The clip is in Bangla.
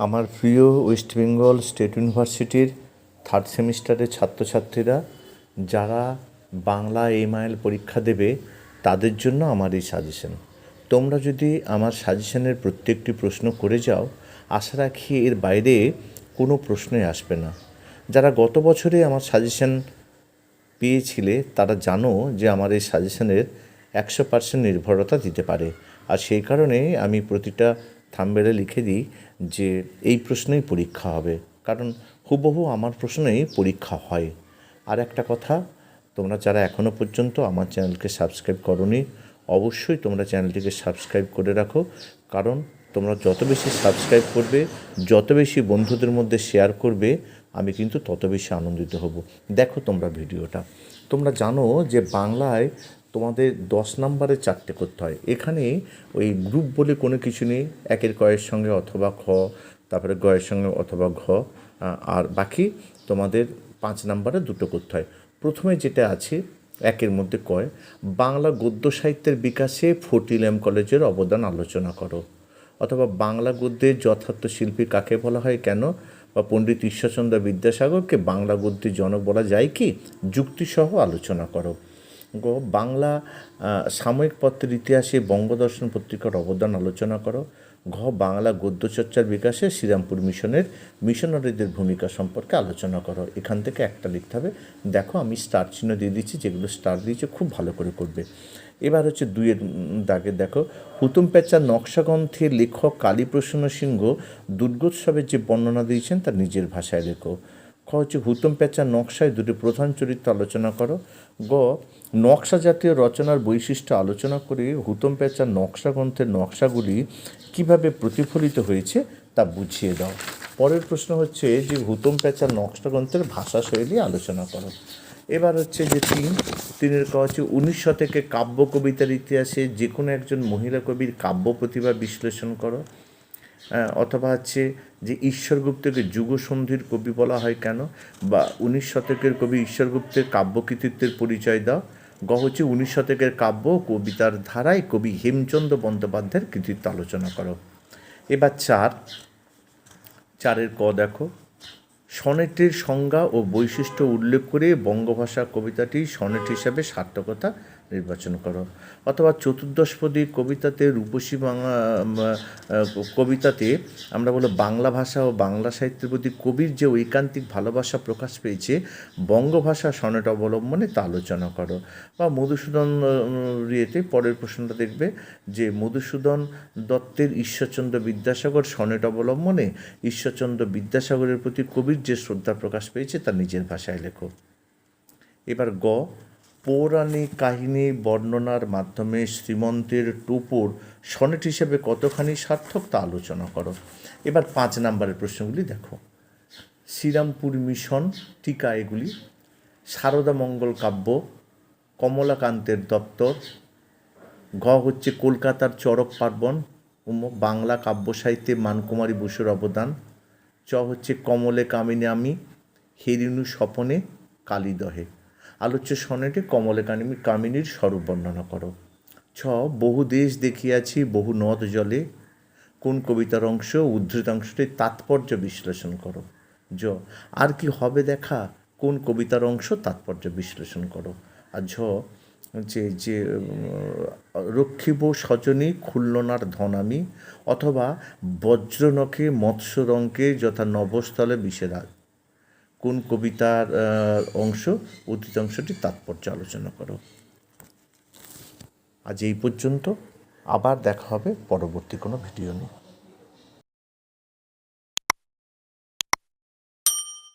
আমার প্রিয় ওয়েস্ট বেঙ্গল স্টেট ইউনিভার্সিটির থার্ড সেমিস্টারের ছাত্রছাত্রীরা যারা বাংলা এমআইএল পরীক্ষা দেবে তাদের জন্য আমার এই সাজেশন। তোমরা যদি আমার সাজেশনের প্রত্যেকটি প্রশ্ন করে যাও, আশা রাখি এর বাইরে কোনো প্রশ্নই আসবে না। যারা গত বছরে আমার সাজেশন পেয়েছিলে তারা জানো যে আমার এই সাজেশনের 100% নির্ভরতা দিতে পারে। আর সেই কারণে আমি প্রতিটা থাম্বনেলে লিখে দিই যে এই প্রশ্নেই পরীক্ষা হবে, কারণ হুবহু আমার প্রশ্নেই পরীক্ষা হয়। আর একটা কথা, তোমরা যারা এখনও পর্যন্ত আমার চ্যানেলকে সাবস্ক্রাইব করোনি, অবশ্যই তোমরা চ্যানেলটিকে সাবস্ক্রাইব করে রাখো, কারণ তোমরা যত বেশি সাবস্ক্রাইব করবে, যত বেশি বন্ধুদের মধ্যে শেয়ার করবে, আমি কিন্তু তত বেশি আনন্দিত হব। দেখো তোমরা ভিডিওটা, তোমরা জানো যে বাংলায় তোমাদের 10 নম্বরে 4টে করতে হয়। এখানে ওই গ্রুপ বলে কোনো কিছু নেই। একের কয়ের সঙ্গে অথবা খ, তারপরে গয়ের সঙ্গে অথবা ঘ, আর বাকি তোমাদের 5 নম্বরে 2টো করতে হয়। প্রথমে যেটা আছে একের মধ্যে কয়, বাংলা গদ্য সাহিত্যের বিকাশে ফটিলাম কলেজের অবদান আলোচনা করো। অথবা বাংলা গদ্যের যথার্থ শিল্পী কাকে বলা হয়, কেন? বা পণ্ডিত ঈশ্বরচন্দ্র বিদ্যাসাগরকে বাংলা গদ্যের জনক বলা যায় কি? যুক্তিসহ আলোচনা করো। বাংলা সাময়িক পত্রের ইতিহাসে বঙ্গদর্শন পত্রিকার অবদান আলোচনা করো। বাংলা গদ্যচর্চার বিকাশে শ্রীরামপুর মিশনের মিশনারিদের ভূমিকা সম্পর্কে আলোচনা করো। এখান থেকে একটা লিখতে হবে। দেখো আমি স্টার চিহ্ন দিয়ে দিচ্ছি, যেগুলো স্টার দিয়েছে খুব ভালো করে করবে। এবার হচ্ছে 2-এর দাগে দেখো, হুতুম প্যাঁচার নকশাগ্রন্থের লেখক কালীপ্রসন্ন সিংহ দুর্গোৎসবের যে বর্ণনা দিয়েছেন তার নিজের ভাষায় লেখো। হচ্ছে হুতুম প্যাঁচার নকশায় 2টি প্রধান চরিত্র আলোচনা করো। নকশা জাতীয় রচনার বৈশিষ্ট্য আলোচনা করে হুতুম প্যাঁচার নকশা গ্রন্থের নকশাগুলি কীভাবে প্রতিফলিত হয়েছে তা বুঝিয়ে দাও। পরের প্রশ্ন হচ্ছে যে হুতুম প্যাঁচার নকশা গ্রন্থের ভাষা শৈলী আলোচনা করো। এবার হচ্ছে যে 3-এর হচ্ছে 19 শতকে কাব্য কবিতার ইতিহাসে যে কোনো একজন মহিলা কবির কাব্য প্রতিভা বিশ্লেষণ করো। অথবা হচ্ছে যে ঈশ্বরগুপ্তকে যুগসন্ধির কবি বলা হয় কেন? বা 19 শতকের কবি ঈশ্বরগুপ্তের কাব্যকৃতিত্বের পরিচয় দাও। হচ্ছে 19 শতকের কাব্য কবিতার ধারায় কবি হেমচন্দ্র বন্দ্যোপাধ্যায়ের কৃতিত্ব আলোচনা করো। এবার 4-এর দেখো, সনেটের সংজ্ঞা ও বৈশিষ্ট্য উল্লেখ করে বঙ্গভাষা কবিতাটি সনেট হিসাবে সার্থকতা নির্বাচন করো। অথবা চতুর্দশপদী কবিতাতে রূপসী কবিতাতে আমরা বলো বাংলা ভাষা ও বাংলা সাহিত্যের প্রতি কবির যে ঐকান্তিক ভালোবাসা প্রকাশ পেয়েছে বঙ্গভাষা সনেট অবলম্বনে তা আলোচনা করো। বা মধুসূদন ইয়েতে পরের প্রশ্নটা দেখবে যে মধুসূদন দত্তের ঈশ্বরচন্দ্র বিদ্যাসাগর সনেট অবলম্বনে ঈশ্বরচন্দ্র বিদ্যাসাগরের প্রতি কবির যে শ্রদ্ধা প্রকাশ পেয়েছে তা নিজের ভাষায় লেখো। এবার পৌরাণিক কাহিনী বর্ণনার মাধ্যমে শ্রীমন্তের টোপর সনেট হিসেবে কতখানি সার্থক তা আলোচনা করো। এবার 5 নম্বরের প্রশ্নগুলি দেখো, শ্রীরামপুর মিশন টিকা, এগুলি সারদা মঙ্গল কাব্য, কমলাকান্তের দপ্তর। হচ্ছে কলকাতার চড়ক পার্বণ, বাংলা কাব্য সাহিত্যে মানকুমারী বসুর অবদান। হচ্ছে কমলে কামিনী আমি, হেরিনু স্বপনে কালীদহে। আলোচ্য সনেটে কমলে কামিনীর স্বরূপ বর্ণনা করো। বহু দেশ দেখিয়াছি বহু নদ জলে, কোন কবিতার অংশ উদ্ধৃতাংশটির তাৎপর্য বিশ্লেষণ করো। আর কি হবে দেখা, কোন কবিতার অংশ তাৎপর্য বিশ্লেষণ করো। আর যে রক্ষিব স্বজনী খুলনার ধনামি, অথবা বজ্রনখে মৎস্যরঙ্কে যথা নভস্থলে বিষেরা, কোন কবিতার অংশ উদ্ধৃতাংশটির তাৎপর্য আলোচনা করো। আজ এই পর্যন্ত, আবার দেখা হবে পরবর্তী কোনো ভিডিও নিয়ে।